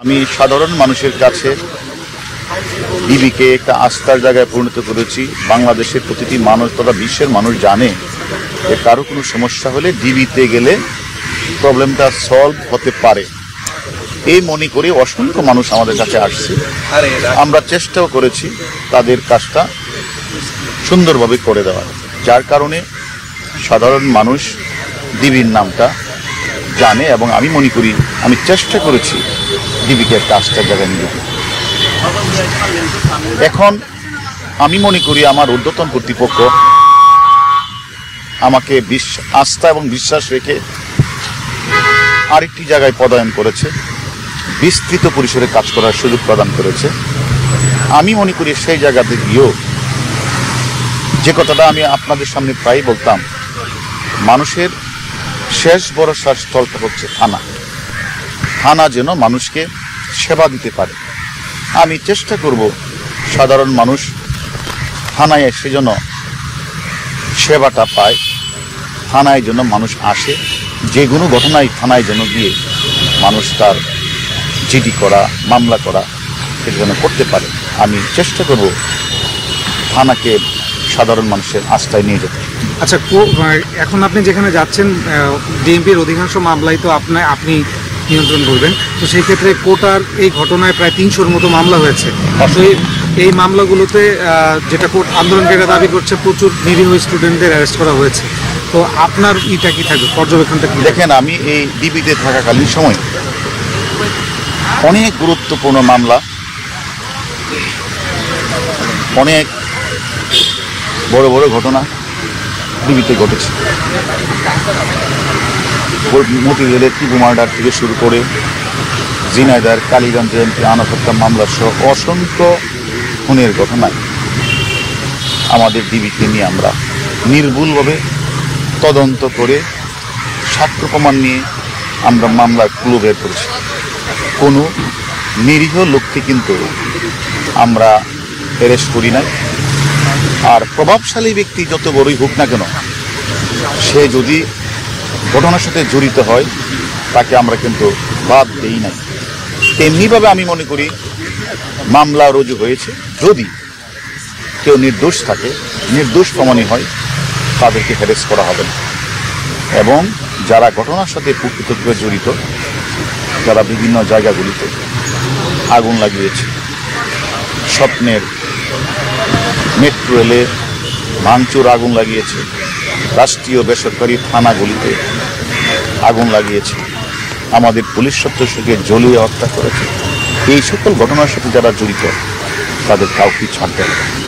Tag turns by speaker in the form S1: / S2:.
S1: আমি সাধারণ মানুষের কাছে ডিবিকে একটা আস্থার জায়গায় পরিণত করেছি। বাংলাদেশের প্রতিটি মানুষ তথা বিশ্বের মানুষ জানে যে কারো কোনো সমস্যা হলে ডিবিতে গেলে প্রবলেমটা সলভ হতে পারে। এই মনে করে অসংখ্য মানুষ আমাদের কাছে আসছে। আমরা চেষ্টাও করেছি তাদের কাজটা সুন্দরভাবে করে দেওয়ার, যার কারণে সাধারণ মানুষ ডিবির নামটা জানে। এবং আমি মনে করি আমি চেষ্টা করেছি ডিবিকে একটা আস্থার জায়গায় নিয়ে যেতে। এখন আমি মনে করি আমার ঊর্ধ্বতন কর্তৃপক্ষ আমাকে আস্থা এবং বিশ্বাস রেখে আরেকটি জায়গায় পদায়ন করেছে, বিস্তৃত পরিসরে কাজ করার সুযোগ প্রদান করেছে। আমি মনে করি সেই জায়গাতে গিয়েও যে কথাটা আমি আপনাদের সামনে প্রায় বলতাম, মানুষের শেষ ভরসার স্থলটা হচ্ছে থানা। থানা যেন মানুষকে সেবা দিতে পারে। আমি চেষ্টা করব সাধারণ মানুষ থানায় এসে যেন সেবাটা পায়, থানায় যেন মানুষ আসে, যে কোনো ঘটনায় থানায় যেন গিয়ে মানুষ তার জিডি করা, মামলা করা সেটা যেন করতে পারে। আমি চেষ্টা করব থানাকে সাধারণ মানুষের আস্থায় নিয়ে যেতে।
S2: আচ্ছা, এখন আপনি যেখানে যাচ্ছেন ডিএমপির অধিকাংশ মামলাই তো আপনি নিয়ন্ত্রণ করবেন, তো সেই ক্ষেত্রে কোর্টার এই ঘটনায় প্রায় 300-র মতো মামলা হয়েছে। তো এই মামলাগুলোতে যেটা কোর্ট আন্দোলনকারীরা দাবি করছে, প্রচুর নিরীহ স্টুডেন্টদের অ্যারেস্ট করা হয়েছে। তো আপনার ইটা কি থাকবে, পর্যবেক্ষণটা কি?
S1: দেখেন, আমি এই ডিবিতে থাকাকালীন সময় অনেক গুরুত্বপূর্ণ মামলা, অনেক বড় বড় ঘটনা ডিবিতে ঘটেছে। মতিঝিলের টিপু মার্ডার থেকে শুরু করে ঝিনাইদহের কালীগঞ্জে এমপি আনস হত্যা মামলা সহ অসংখ্য খুনের ঘটনায় আমাদের ডিবিকে নিয়ে আমরা নির্ভুলভাবে তদন্ত করে সাক্ষ্য প্রমাণ নিয়ে আমরা মামলার ক্লু বের করেছি। কোনো নিরীহ লোককে কিন্তু আমরা অ্যারেস্ট করি নাই। আর প্রভাবশালী ব্যক্তি যত বড়ই হোক না কেন, সে যদি ঘটনার সাথে জড়িত হয় তাকে আমরা কিন্তু বাদ দেই নাই। তেমনিভাবে আমি মনে করি মামলা রুজু হয়েছে, যদি কেউ নির্দোষ থাকে, নির্দোষ প্রমাণই হয়, তাদেরকে হ্যারেস করা হবে না। এবং যারা ঘটনার সাথে প্রকৃতভাবে জড়িত, যারা বিভিন্ন জায়গাগুলিতে আগুন লাগিয়েছে, স্বপ্নের মেট্রো রেলে ভাঙচুর আগুন লাগিয়েছে, রাষ্ট্রীয় বেসরকারি থানাগুলিতে আগুন লাগিয়েছে, আমাদের পুলিশ সদস্যকে জ্বলিয়ে হত্যা করেছে, এই সকল ঘটনার সাথে যারা জড়িত তাদের কাউকে ছাড় দেয় না।